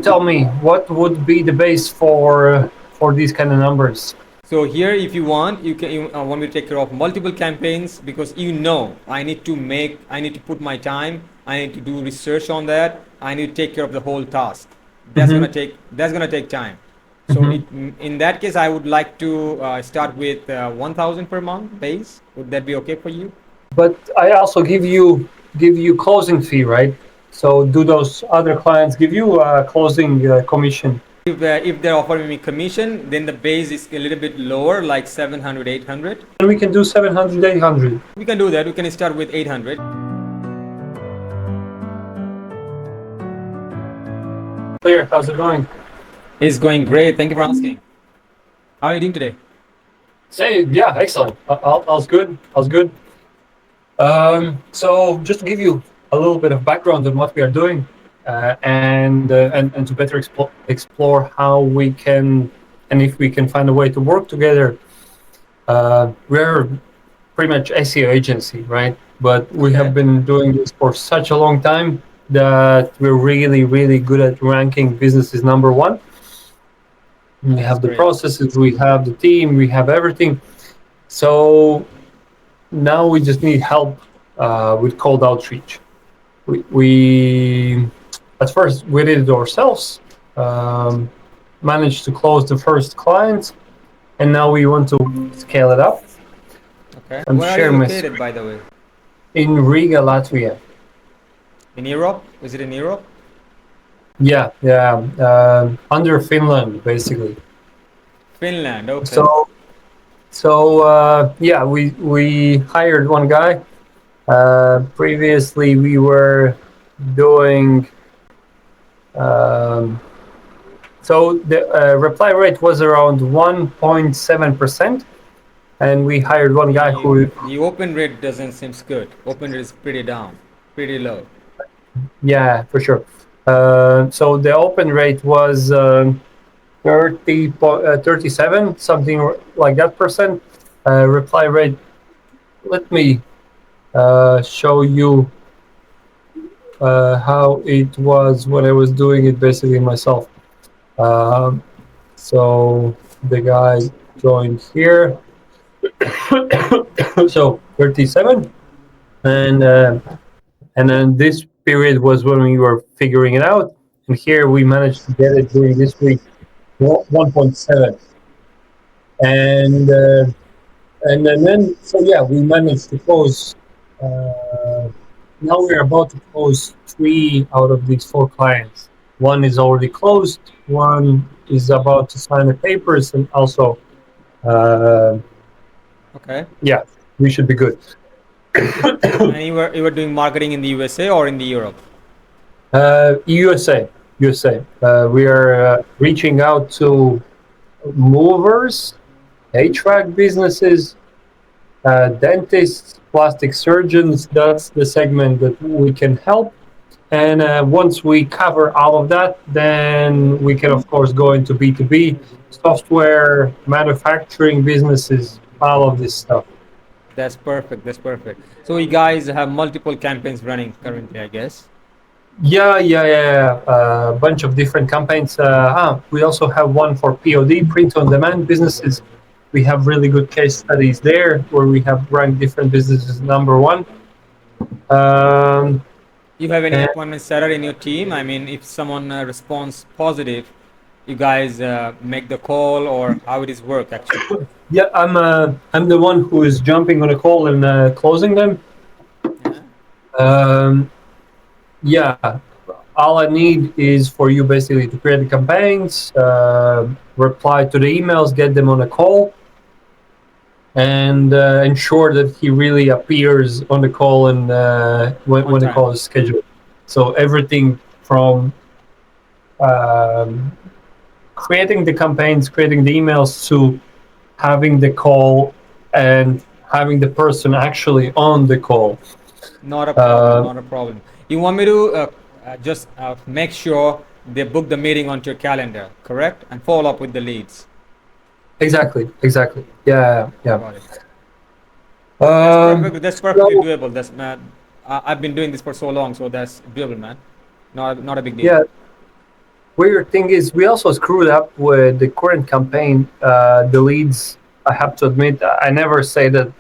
tell me what would be the base for these kind of numbers? So here, if you want, you want me to take care of multiple campaigns, because I need to put my time, I need to do research on that, I need to take care of the whole task. Mm-hmm. That's gonna take time. So Mm-hmm. in that case, I would like to start with 1,000 per month base. Would that be okay for you? But I also give you closing fee, right? So do those other clients give you a closing commission? If they're offering me commission, then the base is a little bit lower, like 700, 800. And we can do 700, 800. We can do that. We can start with 800. Clear. How's it going? It's going great. Thank you for asking. How are you doing today? Say, yeah, excellent. All's good. All's good. So just to give you a little bit of background on what we are doing, and to better explore how we can, and if we can find a way to work together. We're pretty much SEO agency, right? But we have Okay. been doing this for such a long time that we're really, really good at ranking businesses number one. We That's have the great. processes, we have the team, we have everything. So now we just need help with cold outreach. We at first we did it ourselves, um, managed to close the first clients, and now we want to scale it up Okay. and Where are you share my located, screen by the way? in Riga, Latvia. In Europe? Is it in Europe? Yeah, yeah, under Finland, basically. Finland. Okay. So, yeah, we hired one guy. Previously, we were doing. Um, so the reply rate was around 1.7%, and we hired one guy The who, the open rate doesn't seem good. Open rate is pretty down, pretty low. yeah, for sure. So the open rate was 37, something like that percent. Reply rate. Let me show you how it was when I was doing it basically myself. Um, so the guy joined here. So 37, and then this period was when we were figuring it out, and here we managed to get it during this week 1.7, and then so yeah, we managed to close. Uh, Now we're about to close 3 out of these 4 clients. One is already closed. One is about to sign the papers, and also, uh, Okay. yeah, we should be good. And you were doing marketing in the USA or in the Europe? USA, USA. We are reaching out to movers, HVAC businesses, dentists, plastic surgeons. That's the segment that we can help. And once we cover all of that, then we can, of course, go into B2B, software, manufacturing businesses, all of this stuff. That's perfect. That's perfect. So you guys have multiple campaigns running currently, I guess. Yeah, yeah, yeah. A bunch of different campaigns. We also have one for POD, print on demand businesses. We have really good case studies there where we have ranked different businesses number one. Um, You have any and appointments set in your team? I mean, if someone responds positive, you guys make the call, or how it is work actually? yeah, I'm the one who is jumping on a call and closing them. Yeah. Um, yeah, all I need is for you basically to create the campaigns, reply to the emails, get them on a call, and ensure that he really appears on the call and On when the time. call is scheduled. So everything from um, creating the campaigns, creating the emails, to having the call and having the person actually on the call. Not a problem. Uh, Not a problem. You want me to just make sure they book the meeting onto your calendar, correct? And follow up with the leads. exactly, exactly. Yeah, yeah. Got it. That's Um, perfect. That's perfectly so doable. That's I've been doing this for so long, so that's doable, man. Not a big deal. yeah, weird thing is we also screwed up with the current campaign. The leads, I have to admit, I never say that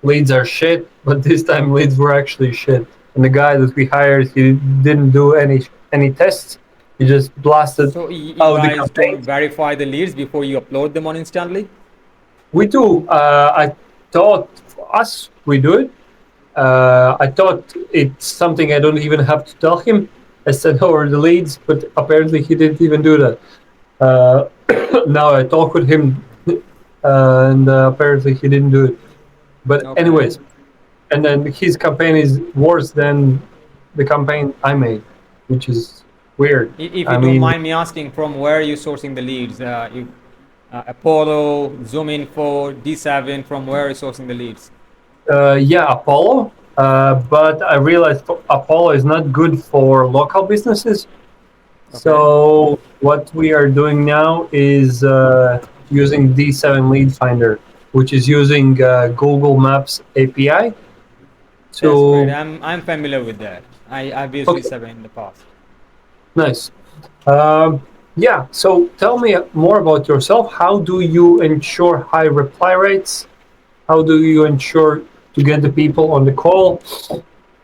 leads are shit, but this time leads were actually shit. And the guy that we hired, he didn't do any tests. He just blasted So you out the guys don't campaign. verify the leads before you upload them on instantly? We do. I thought for us we do it. I thought it's something I don't even have to tell him. I sent over the leads, but apparently he didn't even do that. Uh, Now I talk with him, and apparently he didn't do it. But Okay. anyways, and then his campaign is worse than the campaign I made, which is weird. If you I don't mean, mind me asking, from where are you sourcing the leads? Apollo, Zoom Info, D7, from where are you sourcing the leads? yeah, Apollo. But I realized Apollo is not good for local businesses. Okay. So what we are doing now is using D7 Lead Finder, which is using Google Maps API That's great. to. I'm familiar with that. I've used Okay, D7 in the past. nice. Yeah. So tell me more about yourself. How do you ensure high reply rates? How do you ensure to get the people on the call?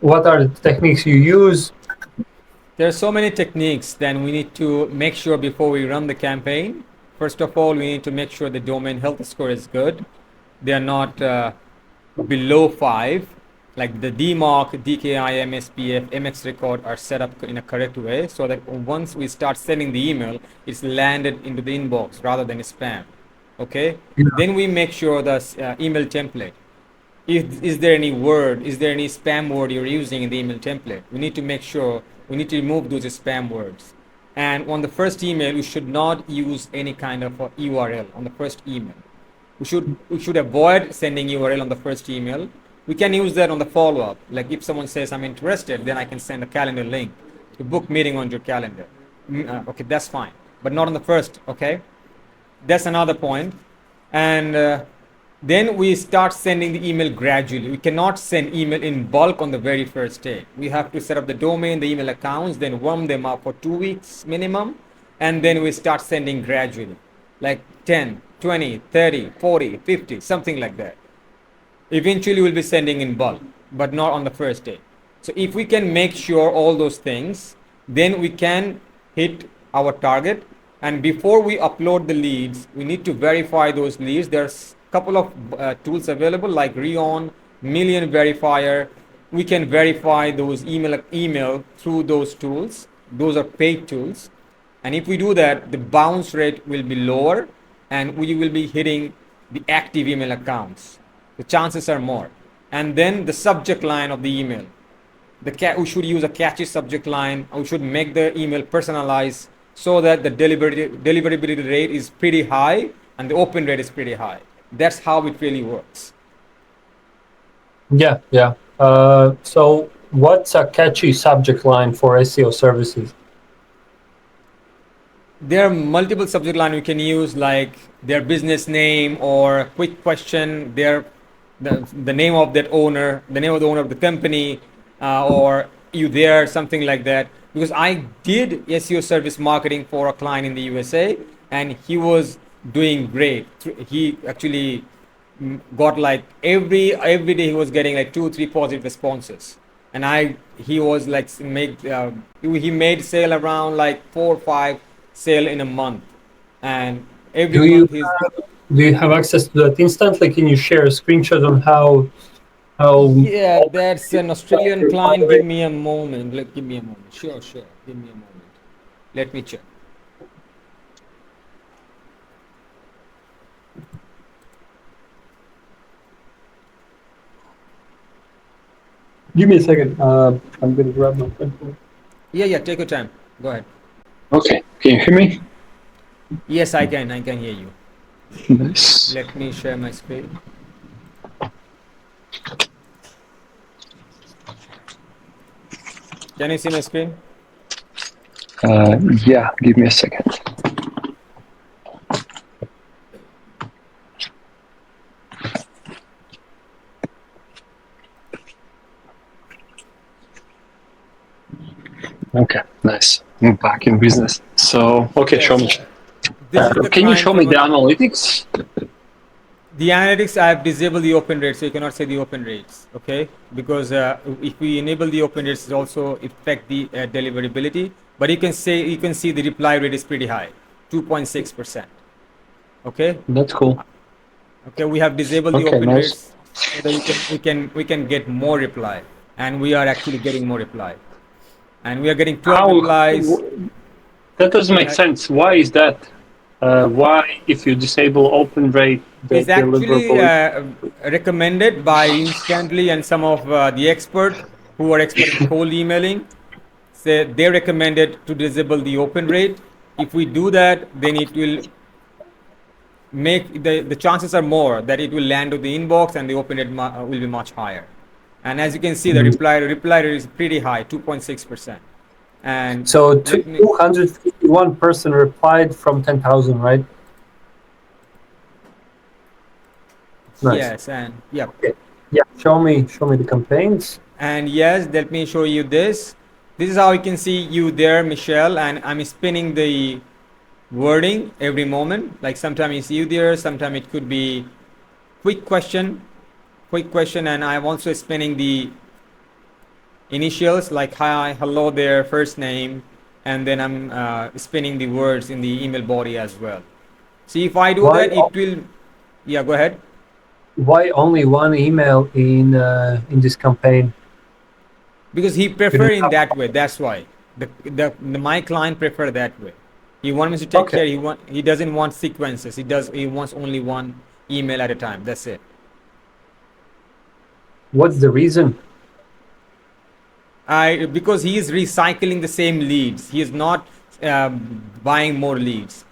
What are the techniques you use? There are so many techniques that we need to make sure before we run the campaign. First of all, we need to make sure the domain health score is good. They are not below 5, like the DMARC, DKI, MSPF, MX record are set up in a correct way so that once we start sending the email, it's landed into the inbox rather than spam. Okay? Yeah. Then we make sure the email template. Is there any word, is there any spam word you're using in the email template? We need to make sure, we need to remove those spam words. And on the first email, we should not use any kind of a URL on the first email. We should avoid sending URL on the first email. We can use that on the follow up. Like if someone says I'm interested, then I can send a calendar link to book meeting on your calendar. Okay, that's fine, but not on the first. Okay, that's another point. And then we start sending the email gradually. We cannot send email in bulk on the very first day. We have to set up the domain, the email accounts, then warm them up for 2 weeks minimum, and then we start sending gradually, like 10, 20, 30, 40, 50, something like that. Eventually we'll be sending in bulk, but not on the first day. So if we can make sure all those things, then we can hit our target. And before we upload the leads, we need to verify those leads. There's a couple of tools available like Reon, Million Verifier. We can verify those email through those tools. Those are paid tools. And if we do that, the bounce rate will be lower and we will be hitting the active email accounts. The chances are more. And then the subject line of the email. We should use a catchy subject line. We should make the email personalized so that the deliverability rate is pretty high and the open rate is pretty high. That's how it really works. Yeah, yeah. So what's a catchy subject line for SEO services? There are multiple subject line you can use, like their business name or quick question, the name of that owner, the name of the owner of the company, or you there, something like that. Because I did SEO service marketing for a client in the USA, and he was doing great. He actually got like every day he was getting like 2 3 positive responses, and I he was like made he made sale around like 4 or 5 sale in a month, and every Do you month he's. do you have access to that instantly? Can you share a screenshot on how Yeah, that's an Australian client. Give me a moment. Give me a moment. Sure, sure. Give me a moment. Let me check. Give me a second. I'm gonna grab my phone. Yeah, yeah. Take your time. Go ahead. Okay, can you hear me? Yes, I can. I can hear you. Nice. Let me share my screen. Can you see my screen? Yeah, give me a second. Okay, nice. back in business. So, okay, show Yes, me. this is the Can you client show me from the a, analytics? the analytics. I have disabled the open rates, so you cannot say the open rates, okay? Because if we enable the open rates, it also affect the deliverability. But you can see the reply rate is pretty high, 2.6%. Okay, That's cool. okay. We have disabled the Okay, open nice. rates so that we can get more reply, and we are actually getting more reply, and we are getting 12 How replies. that doesn't make Uh, sense. Why is that? Why, if you disable open rate, the is actually deliverable? recommended by instantly and some of the expert who are expert in cold emailing say they recommended to disable the open rate. If we do that, then it will make the chances are more that it will land to the inbox and the open rate will be much higher. And as you can see, the reply rate is pretty high, 2.6%. And So let me 251 person replied from 10,000, right? Nice. yes, and yep. Okay. Yeah. Show me the campaigns. And yes, let me show you this. This is how you can see you there, Michelle, and I'm spinning the wording every moment. Like sometimes it's you there, sometimes it could be quick question, and I'm also spinning the initials like hi, hello there, first name, and then I'm spinning the words in the email body as well. See, if I do Why that, it will, yeah, go ahead. why only one email in this campaign? Because he You prefer didn't in have. that way. That's why the my client prefer that way. He wants me to take Okay. care. He doesn't want sequences. He wants only one email at a time. That's it. What's the reason? I because he is recycling the same leads. He is not buying more leads.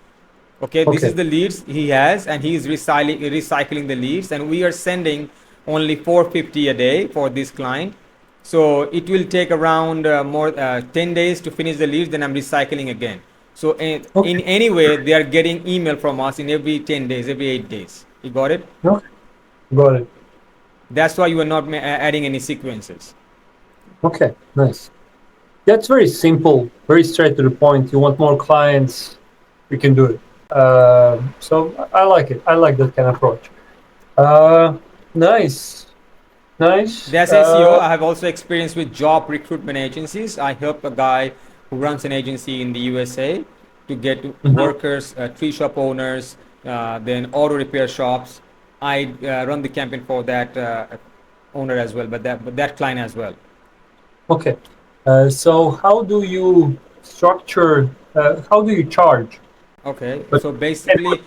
Okay, this is Okay. the leads he has, and he is recycling the leads, and we are sending only 450 a day for this client. So it will take around more 10 days to finish the leads. Then I'm recycling again. So in Okay. any way, they are getting email from us in every 10 days, every 8 days. You got it? Okay. Got it. That's why you are not adding any sequences. Okay. Nice. That's very simple, very straight to the point. You want more clients, we can do it. So I like it. I like that kind of approach. Uh, nice, nice. That's SEO. I have also experience with job recruitment agencies. I help a guy who runs an agency in the USA to get Mhm. workers, tree shop owners, then auto repair shops. I run the campaign for that owner as well, but that client as well. Okay. So how do you structure? How do you charge? Okay, But so basically,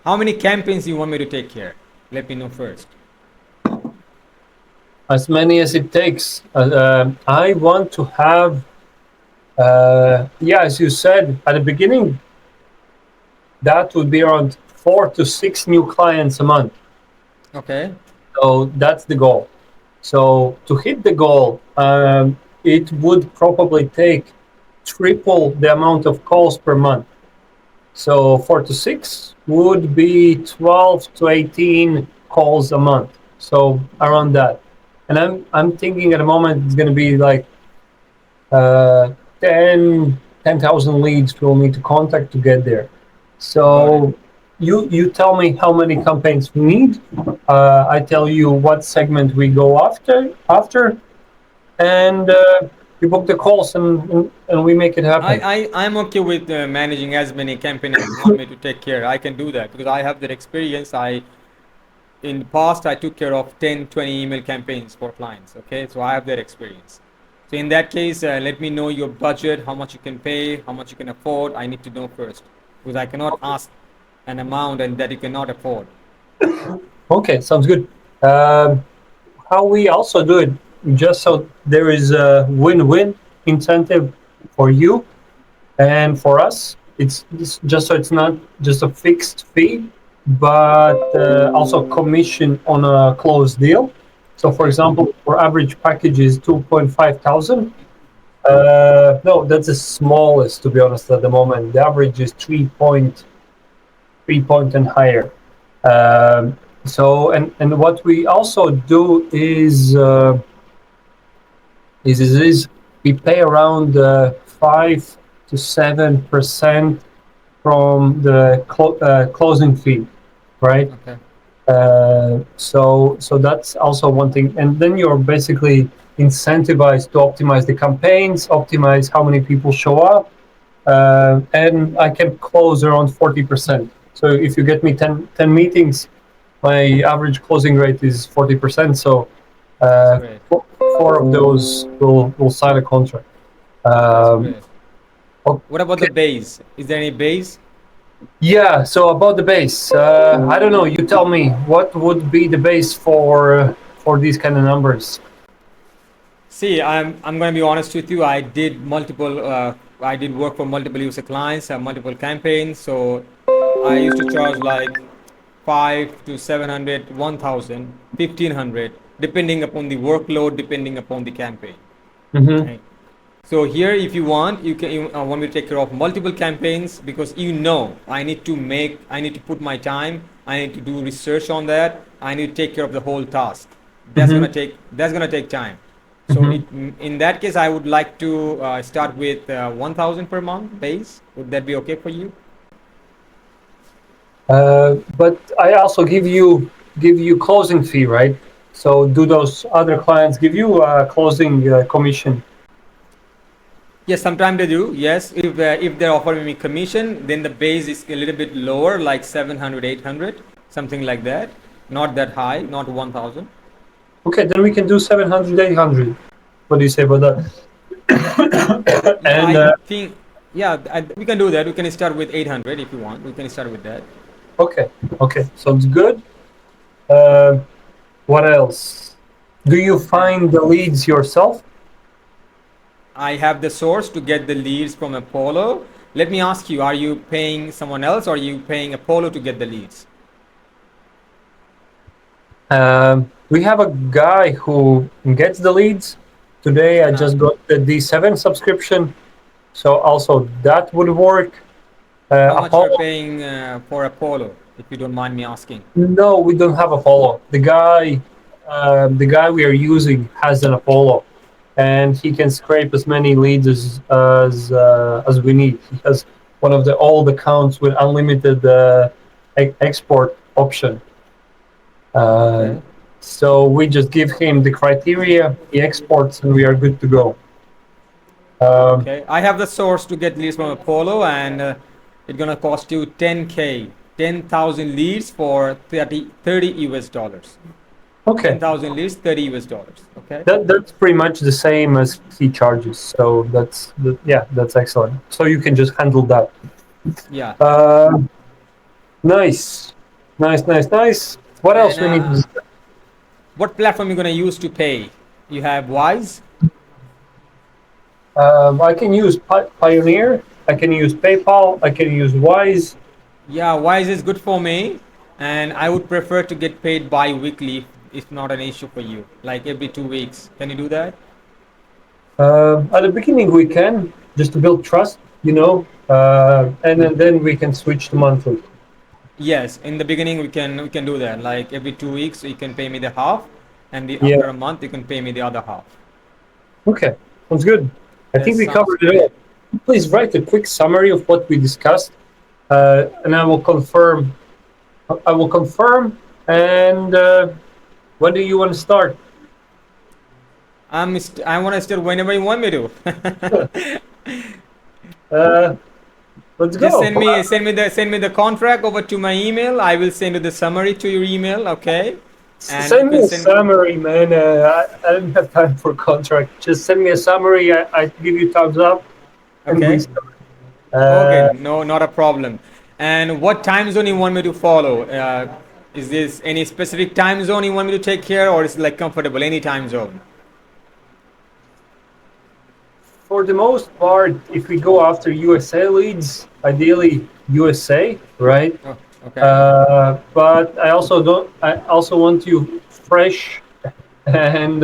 how many campaigns you want me to take care? Let me know first. as many as it takes. I want to have. Yeah, as you said at the beginning, that would be around 4 to 6 new clients a month. Okay, So that's the goal. So to hit the goal, it would probably take triple the amount of calls per month. So 4 to 6 would be 12 to 18 calls a month. So around that. And I'm thinking at the moment it's going to be like uh, 10,000 leads we'll need to contact to get there. got it. So you tell me how many campaigns we need. I tell you what segment we go after, and you book the calls and we make it happen. I'm okay with managing as many campaigns as you want me to take care. I can do that because I have that experience. I in the past I took care of 10, 20 email campaigns for clients. Okay, so I have that experience. So in that case, let me know your budget, how much you can pay, how much you can afford. I need to know first because I cannot ask an amount and that you cannot afford. Okay, sounds good. Um, how we also do it, just so there is a win-win incentive for you and for us. It's just so it's not just a fixed fee, but also commission on a closed deal. So, for Okay, example, our average package is 2.5 thousand. No, that's the smallest, to be honest, at the moment. The average is 3 point and higher. So, and what we also do is we pay around 5 to 7% from the closing fee, right? Okay. So that's also one thing, and then you're basically incentivized to optimize the campaigns, optimize how many people show up, and I can close around 40%. So if you get me 10 meetings, my average closing rate is 40%. So That's uh, great. four of those will sign a contract. That's Um, great. What about the okay. base? Is there any base? Yeah. So about the base, I don't know. You tell me what would be the base for these kind of numbers. See, I'm going to be honest with you. I did multiple. I did work for multiple user clients, multiple campaigns. So I used to charge like 5 to 700, 1,000, 1,500, depending upon the workload, depending upon the campaign. Mm-hmm. Right? So here, if you want, you want me to take care of multiple campaigns because I need to put my time, I need to do research on that, I need to take care of the whole task. Mm-hmm. That's gonna take time. So Mm-hmm. in that case, I would like to start with 1,000 per month base. Would that be okay for you? But I also give you closing fee, right? So do those other clients give you a closing commission? Yes, sometimes they do. Yes, if they're offering me commission, then the base is a little bit lower, like 700, 800, something like that. Not that high, not 1,000. Okay, then we can do 700, 800. What do you say about that? Yeah, And I think, yeah, we can do that. We can start with 800 if you want. We can start with that. okay, okay, sounds good. Uh, what else? Do you And find the leads yourself? I have the source to get the leads from Apollo. Let me ask you, are you paying someone else or are you paying Apollo to get the leads? We have a guy who gets the leads. Today I And just got the D7 subscription, so also that would work. how much you're Apollo, paying for Apollo, if you don't mind me asking? no, we don't have Apollo. The guy we are using has an Apollo, and he can scrape as many leads as we need. He has one of the old accounts with unlimited export option. Uh, Okay. so we just give him the criteria, he exports, and we are good to go. Um, Okay. I have the source to get leads from Apollo, and it's gonna cost you 10K, 10,000 leads for 30 US dollars. okay, 10,000 leads, 30 US dollars. Okay. that's pretty much the same as he charges. So yeah, that's excellent. So you can just handle that. Yeah. Uh, nice, nice, nice, nice. What And else we need to discuss? what platform you gonna use to pay? You have Wise. I can use Pioneer. I can use PayPal. I can use Wise. Yeah, Wise is good for me, and I would prefer to get paid bi-weekly if not an issue for you, like every 2 weeks. Can you do that? At the beginning, we can just to build trust, and then we can switch to monthly. Yes, in the beginning we can do that. Like every 2 weeks you can pay me the half, and Yeah. after a month you can pay me the other half. Okay. Sounds good. I That think we sounds covered it all. great. Please write a quick summary of what we discussed, and I will confirm. I will confirm. And when do you want to start? I want to start whenever you want me to. Uh, let's Just go. send me the contract over to my email. I will send you the summary to your email. Okay, and you Send me can a send. summary, man. I don't have time for contract. Just send me a summary. I give you thumbs up, and we Okay. start. Okay, Uh, no, not a problem. And what time zone you want me to follow? Is this any specific time zone you want me to take care, or is it like comfortable any time zone? for the most part, if we go after USA leads, ideally USA, right? Oh, okay. But I also don't. I also want you fresh and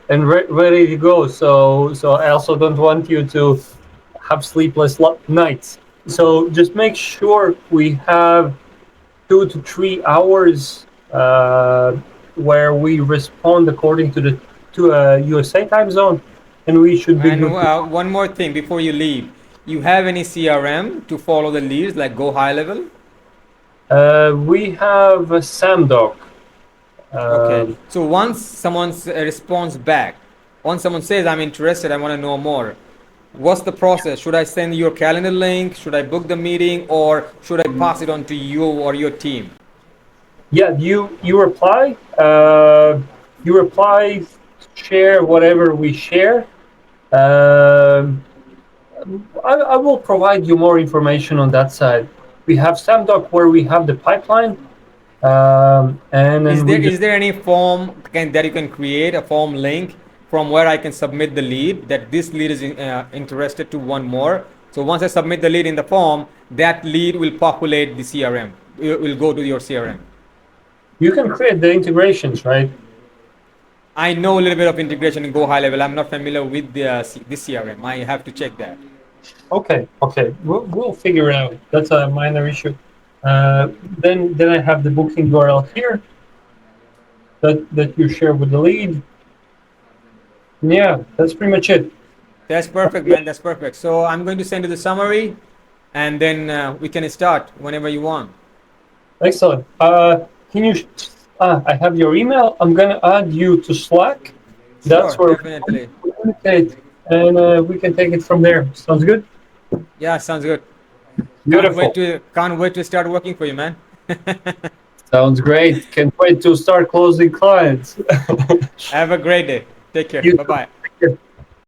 ready to go. So I also don't want you to have sleepless nights. So just make sure we have 2 to 3 hours where we respond according to a USA time zone, and we should be And good to go. one more thing before you leave. You have any CRM to follow the leads, like go high level? We have a SamDoc. Okay. Um, So once someone responds back, once someone says, I'm interested, I want to know more, what's the process? Should I send your calendar link? Should I book the meeting? Or should I pass it on to you or your team? yeah, you reply. You reply, share whatever we share. Um, I will provide you more information on that side. We have SamDoc where we have the pipeline, and Is then there we just is there any form that you can create a form link from where I can submit the lead that this lead is interested to one more? So once I submit the lead in the form, that lead will populate the CRM. It will go to your CRM. you can create the integrations, right? I know a little bit of integration in Go High Level. I'm not familiar with this CRM. I have to check that. Okay, okay, we'll figure it out. That's a minor issue. Then I have the booking URL here that you share with the lead. Yeah, that's pretty much it. That's perfect, man. That's perfect. So I'm going to send you the summary, and then we can start whenever you want. Excellent. Can you? I have your email. I'm gonna add you to Slack. That's Sure, where definitely. we communicate, and we can take it from there. Sounds good. Yeah, sounds good. Beautiful. Can't wait to start working for you, man. Sounds great. Can't wait to start closing clients. Have a great day. Take care. You Bye bye. too.